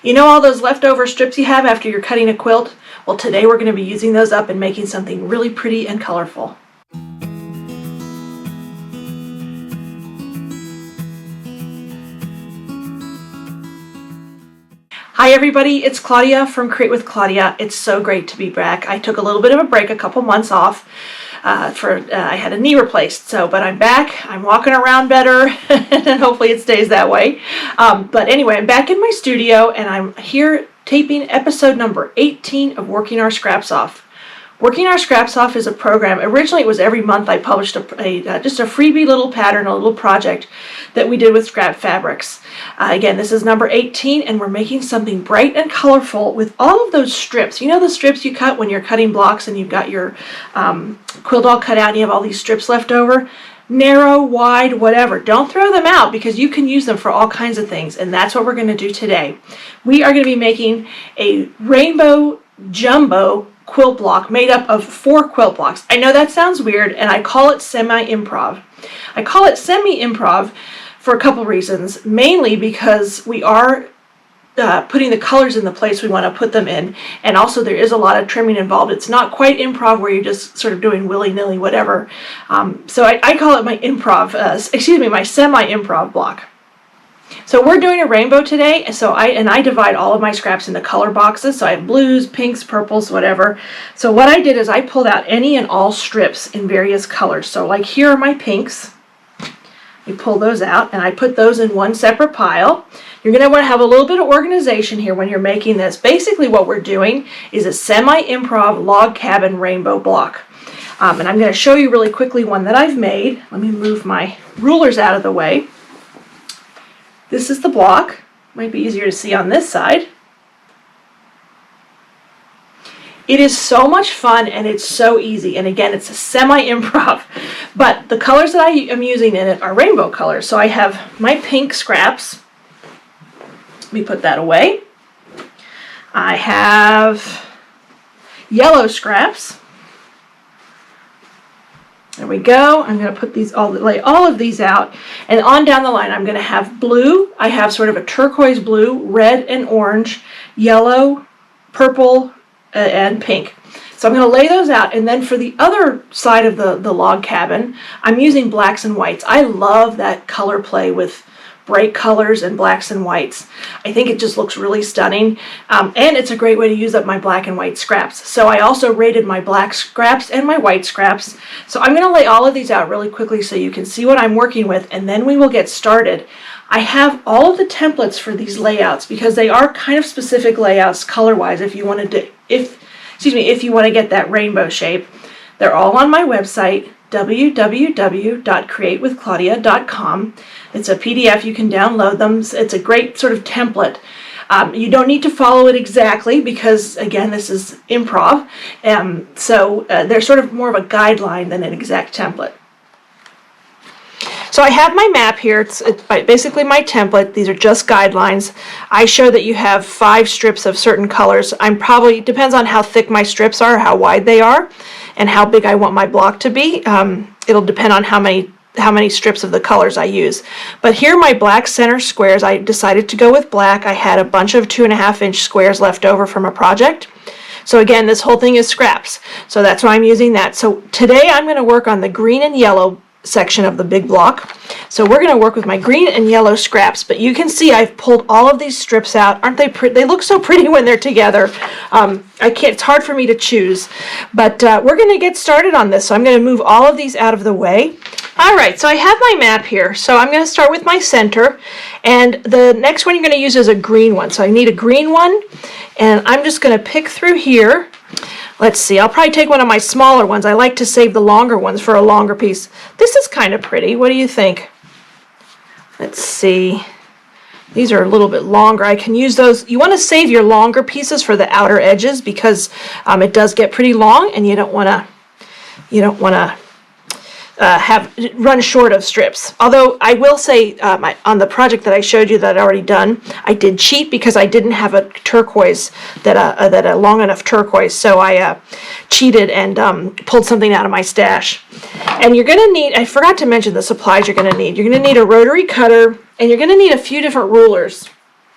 You know all those leftover strips you have after you're cutting a quilt? Well, today we're going to be using those up and making something really pretty and colorful. Hi everybody, it's Claudia from Create with Claudia. It's so great to be back. I took a little bit of a break, a couple months off. I had a knee replaced, but I'm back. I'm walking around better, and hopefully it stays that way. But anyway, I'm back in my studio, and I'm here taping episode number 18 of Working Our Scraps Off. Working Our Scraps Off is a program. Originally, it was every month I published just a freebie little pattern, a little project that we did with scrap fabrics. Again, this is number 18, and we're making something bright and colorful with all of those strips. You know the strips you cut when you're cutting blocks and you've got your quilt all cut out and you have all these strips left over? Narrow, wide, whatever. Don't throw them out because you can use them for all kinds of things, and that's what we're going to do today. We are going to be making a rainbow jumbo quilt block made up of 4 quilt blocks. I know that sounds weird, and I call it Semi-Improv. I call it Semi-Improv for a couple reasons, mainly because we are putting the colors in the place we want to put them in, and also there is a lot of trimming involved. It's not quite improv where you're just sort of doing willy-nilly whatever. So I call it my my Semi-Improv block. So we're doing a rainbow today, so I divide all of my scraps into color boxes. So I have blues, pinks, purples, whatever. So what I did is I pulled out any and all strips in various colors. So like here are my pinks. You pull those out, and I put those in one separate pile. You're going to want to have a little bit of organization here when you're making this. Basically what we're doing is a Semi-Improv log cabin rainbow block. And I'm going to show you really quickly one that I've made. Let me move my rulers out of the way. This is the block. Might be easier to see on this side. It is so much fun and it's so easy. And again, it's a Semi-Improv. But the colors that I am using in it are rainbow colors. So I have my pink scraps. Let me put that away. I have yellow scraps. There we go. I'm going to put these lay all of these out, and on down the line I'm going to have blue. I have sort of a turquoise blue, red and orange, yellow, purple, and pink. So I'm going to lay those out, and then for the other side of the log cabin, I'm using blacks and whites. I love that color play with bright colors and blacks and whites. I think it just looks really stunning, and it's a great way to use up my black and white scraps. So I also rated my black scraps and my white scraps. So I'm going to lay all of these out really quickly so you can see what I'm working with, and then we will get started. I have all of the templates for these layouts because they are kind of specific layouts color-wise if you want to if you want to get that rainbow shape. They're all on my website, www.createwithclaudia.com. It's a PDF. You can download them. It's a great sort of template. You don't need to follow it exactly because, again, this is improv. So they're sort of more of a guideline than an exact template. So I have my map here. It's basically my template. These are just guidelines. I show that you have 5 strips of certain colors. Depends on how thick my strips are, how wide they are, and how big I want my block to be. It'll depend on how many strips of the colors I use. But here are my black center squares. I decided to go with black. I had a bunch of 2.5-inch squares left over from a project. So again, this whole thing is scraps. So that's why I'm using that. So today I'm going to work on the green and yellow section of the big block. So we're going to work with my green and yellow scraps, but you can see I've pulled all of these strips out. Aren't they pretty? They look so pretty when they're together. It's hard for me to choose, but we're going to get started on this. So I'm going to move all of these out of the way. All right, so I have my map here. So I'm going to start with my center, and the next one you're going to use is a green one. So I need a green one, and I'm just going to pick through here. Let's see, I'll probably take one of my smaller ones. I like to save the longer ones for a longer piece. This is kind of pretty. What do you think? Let's see. These are a little bit longer. I can use those. You want to save your longer pieces for the outer edges because it does get pretty long, and you don't want to run short of strips. Although I will say on the project that I showed you that I'd already done, I did cheat because I didn't have a turquoise, a long enough turquoise, so I cheated and pulled something out of my stash. And you're going to need, I forgot to mention the supplies you're going to need. You're going to need a rotary cutter, and you're going to need a few different rulers.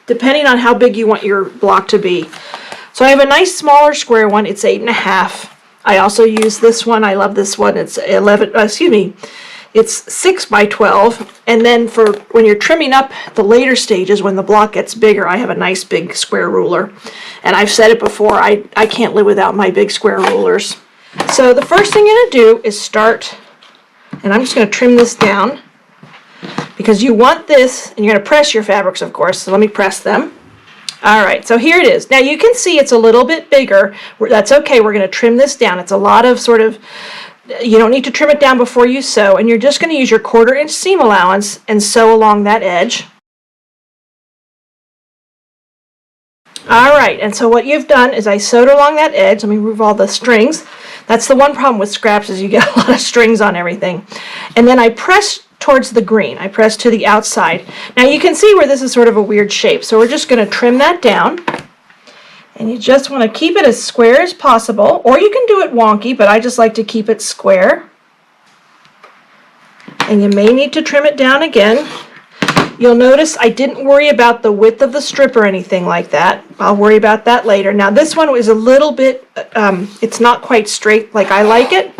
depending on how big you want your block to be. So I have a nice smaller square one. It's 8.5. I also use this one. I love this one. It's 11. It's 6 by 12. And then for when you're trimming up the later stages, when the block gets bigger, I have a nice big square ruler. And I've said it before, I can't live without my big square rulers. So the first thing you're going to do is start, and I'm just going to trim this down because you want this, and you're going to press your fabrics, of course. So let me press them. All right, so here it is. Now you can see it's a little bit bigger. That's okay. We're going to trim this down. It's a lot of sort of, you don't need to trim it down before you sew, and you're just going to use your 1/4 inch seam allowance and sew along that edge. All right, and so what you've done is I sewed along that edge. Let me remove all the strings. That's the one problem with scraps is you get a lot of strings on everything. And then I press towards the green. I press to the outside. Now you can see where this is sort of a weird shape, so we're just going to trim that down. And you just want to keep it as square as possible, or you can do it wonky, but I just like to keep it square. And you may need to trim it down again. You'll notice I didn't worry about the width of the strip or anything like that. I'll worry about that later. Now this one is a little bit, it's not quite straight like I like it.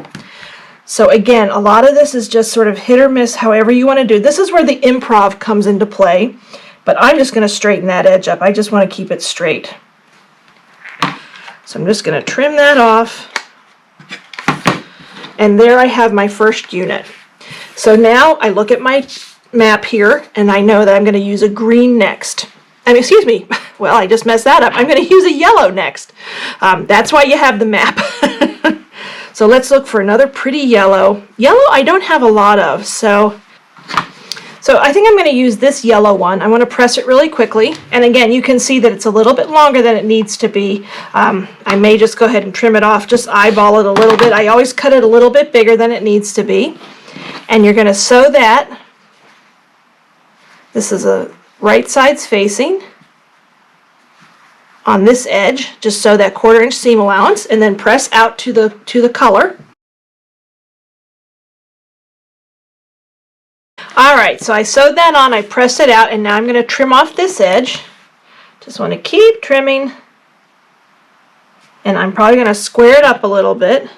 So again, a lot of this is just sort of hit or miss, however you want to do. This is where the improv comes into play, but I'm just going to straighten that edge up. I just want to keep it straight. So I'm just going to trim that off. And there I have my first unit. So now I look at my map here, and I know that I'm going to use a green next. Excuse me, well, I just messed that up. I'm going to use a yellow next. That's why you have the map. So let's look for another pretty yellow. Yellow I don't have a lot of, so I think I'm going to use this yellow one. I want to press it really quickly, and again, you can see that it's a little bit longer than it needs to be. I may just go ahead and trim it off, just eyeball it a little bit. I always cut it a little bit bigger than it needs to be. And you're going to sew that. This is a right sides facing on this edge. Just sew that 1/4 inch seam allowance and then press out to the color. All right, so I sewed that on, I pressed it out, and now I'm going to trim off this edge. Just want to keep trimming, and I'm probably going to square it up a little bit.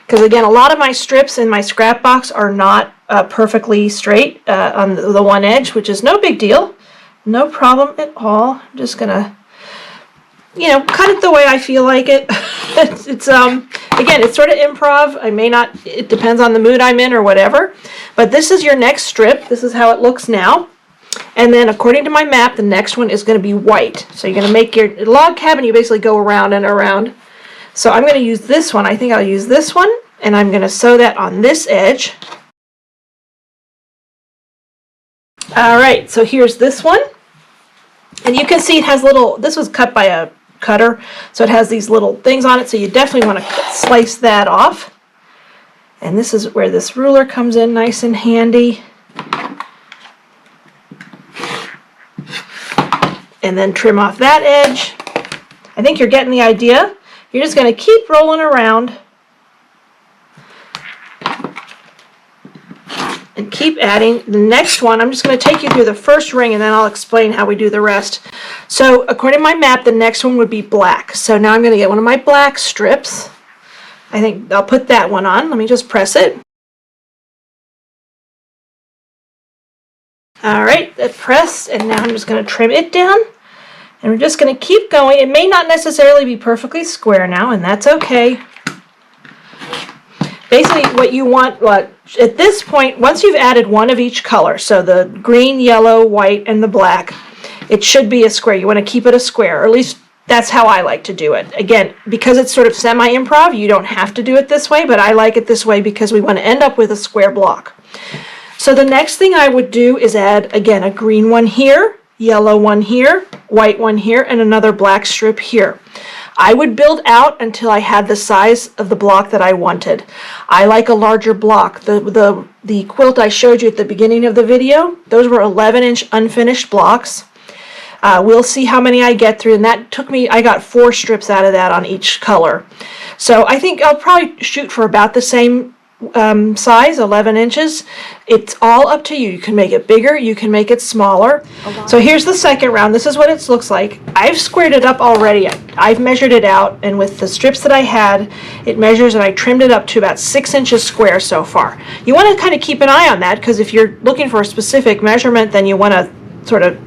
Because again, a lot of my strips in my scrap box are not perfectly straight on the one edge, which is no big deal. No problem at all. I'm just gonna, cut it the way I feel like it. It's again, it's sort of improv. I may not, it depends on the mood I'm in or whatever. But this is your next strip. This is how it looks now. And then according to my map, the next one is going to be white. So you're going to make your log cabin, you basically go around and around. So I'm going to use this one. I think I'll use this one, and I'm going to sew that on this edge. All right, so here's this one. And you can see it has little, this was cut by a cutter, so it has these little things on it, so you definitely want to slice that off. And this is where this ruler comes in nice and handy. And then trim off that edge. I think you're getting the idea. You're just going to keep rolling around and keep adding. The next one, I'm just going to take you through the first ring and then I'll explain how we do the rest. So according to my map, the next one would be black. So now I'm going to get one of my black strips. I think I'll put that one on. Let me just press it. All right, that pressed, and now I'm just going to trim it down. And we're just going to keep going. It may not necessarily be perfectly square now, and that's okay. Basically, what you want, at this point, once you've added one of each color, so the green, yellow, white, and the black, it should be a square. You want to keep it a square, or at least that's how I like to do it. Again, because it's sort of semi-improv, you don't have to do it this way, but I like it this way because we want to end up with a square block. So the next thing I would do is add, again, a green one here, yellow one here, white one here, and another black strip here. I would build out until I had the size of the block that I wanted. I like a larger block. The quilt I showed you at the beginning of the video, those were 11-inch unfinished blocks. We'll see how many I get through, and that took me, I got 4 strips out of that on each color. So I think I'll probably shoot for about the same size, 11 inches. It's all up to you. You can make it bigger, you can make it smaller. So here's the second round. This is what it looks like. I've squared it up already. I've measured it out, and with the strips that I had, it measures, and I trimmed it up to about 6 inches square so far. You want to kind of keep an eye on that, because if you're looking for a specific measurement, then you want to sort of,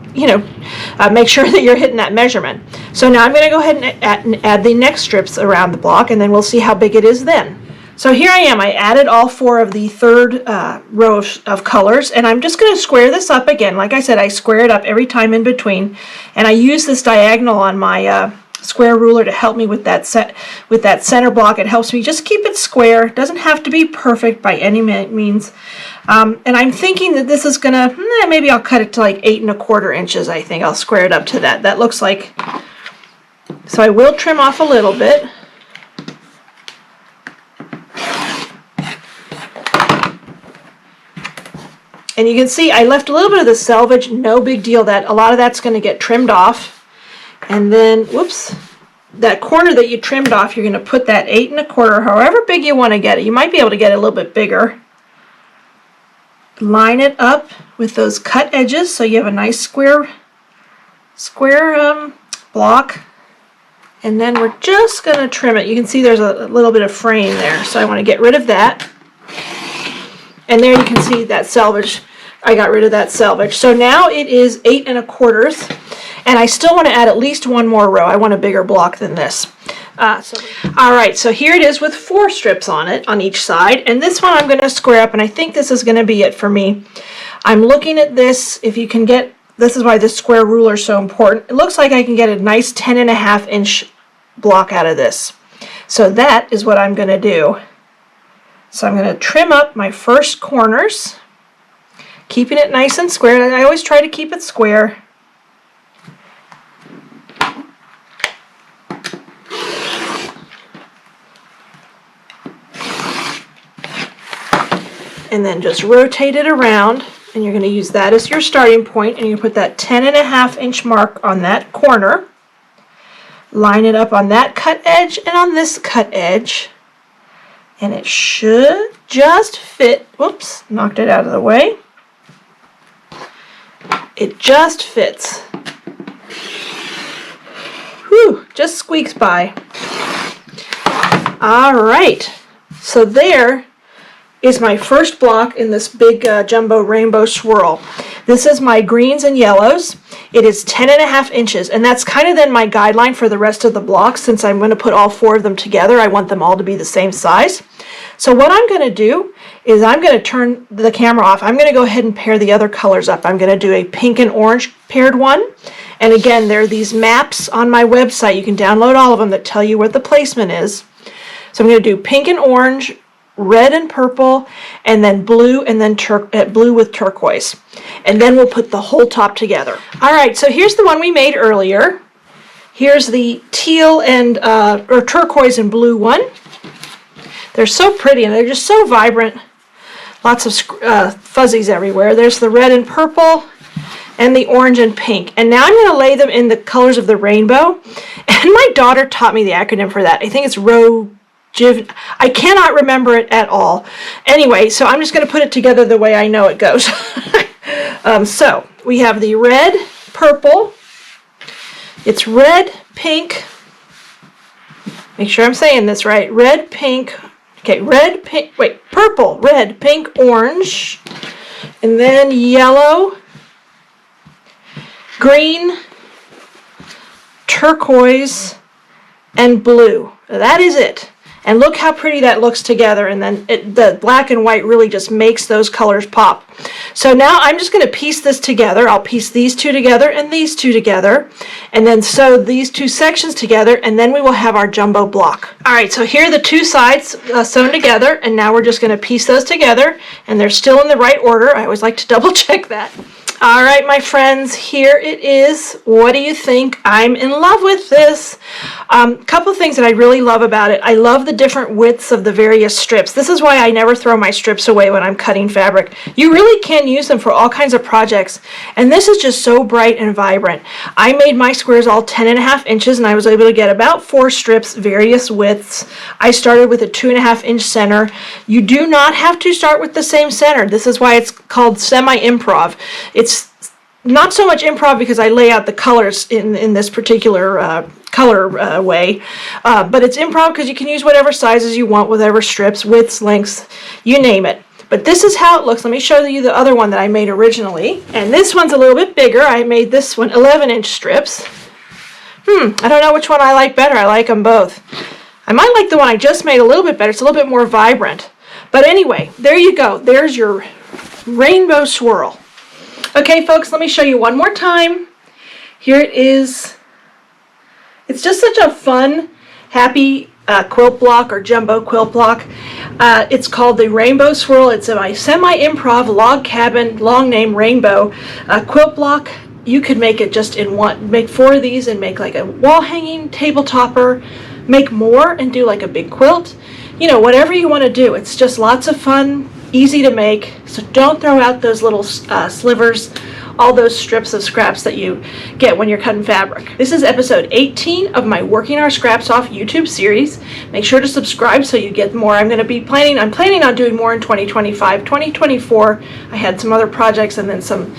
make sure that you're hitting that measurement. So now I'm going to go ahead and add the next strips around the block, and then we'll see how big it is then. So here I am. I added all 4 of the third row of colors, and I'm just going to square this up again. Like I said, I square it up every time in between, and I use this diagonal on my square ruler to help me with that center block. It helps me just keep it square. It doesn't have to be perfect by any means. And I'm thinking that this is going to, maybe I'll cut it to like 8 1/4 inches. I think I'll square it up to that. That looks like, so I will trim off a little bit. And you can see I left a little bit of the selvage, no big deal. That a lot of that's going to get trimmed off. And then, whoops, that corner that you trimmed off, you're going to put that 8 1/4, however big you want to get it. You might be able to get it a little bit bigger. Line it up with those cut edges so you have a nice square block. And then we're just going to trim it. You can see there's a little bit of frame there, so I want to get rid of that. And there you can see that selvage. I got rid of that selvage. So now it is 8 1/4, and I still want to add at least 1 more row. I want a bigger block than this. All right, so here it is with 4 strips on it on each side, and this one I'm going to square up, and I think this is going to be it for me. I'm looking at this. If you can get, this is why this square ruler is so important. It looks like I can get a nice 10 1/2 inch block out of this. So that is what I'm going to do. So I'm going to trim up my first corners, keeping it nice and square. I always try to keep it square. And then just rotate it around, and you're going to use that as your starting point, and you put that 10 1/2 inch mark on that corner. Line it up on that cut edge and on this cut edge. And it should just fit. Whoops, knocked it out of the way. It just fits. Whew, just squeaks by. All right, so there is my first block in this big jumbo rainbow swirl. This is my greens and yellows. It is 10 1/2 inches, and that's kind of then my guideline for the rest of the blocks. Since I'm going to put all 4 of them together, I want them all to be the same size. So what I'm going to do is I'm going to turn the camera off. I'm going to go ahead and pair the other colors up. I'm going to do a pink and orange paired one. And again, there are these maps on my website. You can download all of them that tell you where the placement is. So I'm going to do pink and orange, red and purple, and then blue, and then blue with turquoise. And then we'll put the whole top together. All right, so here's the one we made earlier. Here's the teal and or turquoise and blue one. They're so pretty, and they're just so vibrant. Lots of fuzzies everywhere. There's the red and purple, and the orange and pink. And now I'm going to lay them in the colors of the rainbow. And my daughter taught me the acronym for that. I think it's I cannot remember it at all. Anyway, so I'm just going to put it together the way I know it goes. So we have the red, purple. It's red, pink. Make sure I'm saying this right. Red, pink. Okay, red, pink. Wait, purple, red, pink, orange. And then yellow, green, turquoise, and blue. That is it. And look how pretty that looks together, and then the black and white really just makes those colors pop. So now I'm just going to piece this together. I'll piece these 2 together and these 2 together, and then sew these 2 sections together, and then we will have our jumbo block. All right, so here are the 2 sides sewn together, and now we're just going to piece those together, and they're still in the right order. I always like to double check that. All right, my friends, here it is. What do you think? I'm in love with this. Couple things that I really love about it. I love the different widths of the various strips. This is why I never throw my strips away when I'm cutting fabric. You really can use them for all kinds of projects. And this is just so bright and vibrant. I made my squares all 10.5 inches, and I was able to get about 4 strips, various widths. I started with a 2.5 inch center. You do not have to start with the same center. This is why it's called Semi-Improv. It's not so much improv because I lay out the colors in this particular color way, but it's improv because you can use whatever sizes you want, whatever strips, widths, lengths, you name it. But this is how it looks. Let me show you the other one that I made originally. And this one's a little bit bigger. I made this one 11-inch strips. I don't know which one I like better. I like them both. I might like the one I just made a little bit better. It's a little bit more vibrant. But anyway, there you go. There's your rainbow swirl. Okay, folks, let me show you one more time. Here it is. It's just such a fun, happy quilt block or jumbo quilt block. It's called the Rainbow Swirl. It's my Semi-Improv log cabin, long name Rainbow quilt block. You could make it just in one. Make 4 of these and make like a wall hanging, table topper. Make more and do like a big quilt. You know, whatever you want to do. It's just lots of fun. Easy to make, so don't throw out those little slivers, all those strips of scraps that you get when you're cutting fabric. This is episode 18 of my Working Our Scraps Off YouTube series. Make sure to subscribe so you get more. I'm planning on doing more in 2025. 2024, I had some other projects and then some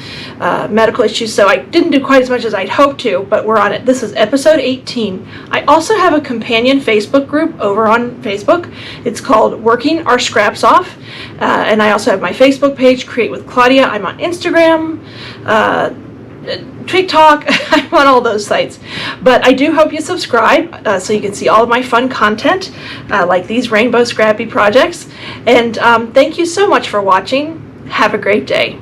medical issues, so I didn't do quite as much as I'd hoped to, but we're on it. This is episode 18. I also have a companion Facebook group over on Facebook. It's called Working Our Scraps Off. And I also have my Facebook page, Create with Claudia. I'm on Instagram, TikTok. I'm on all those sites. But I do hope you subscribe so you can see all of my fun content, like these rainbow scrappy projects. And thank you so much for watching. Have a great day.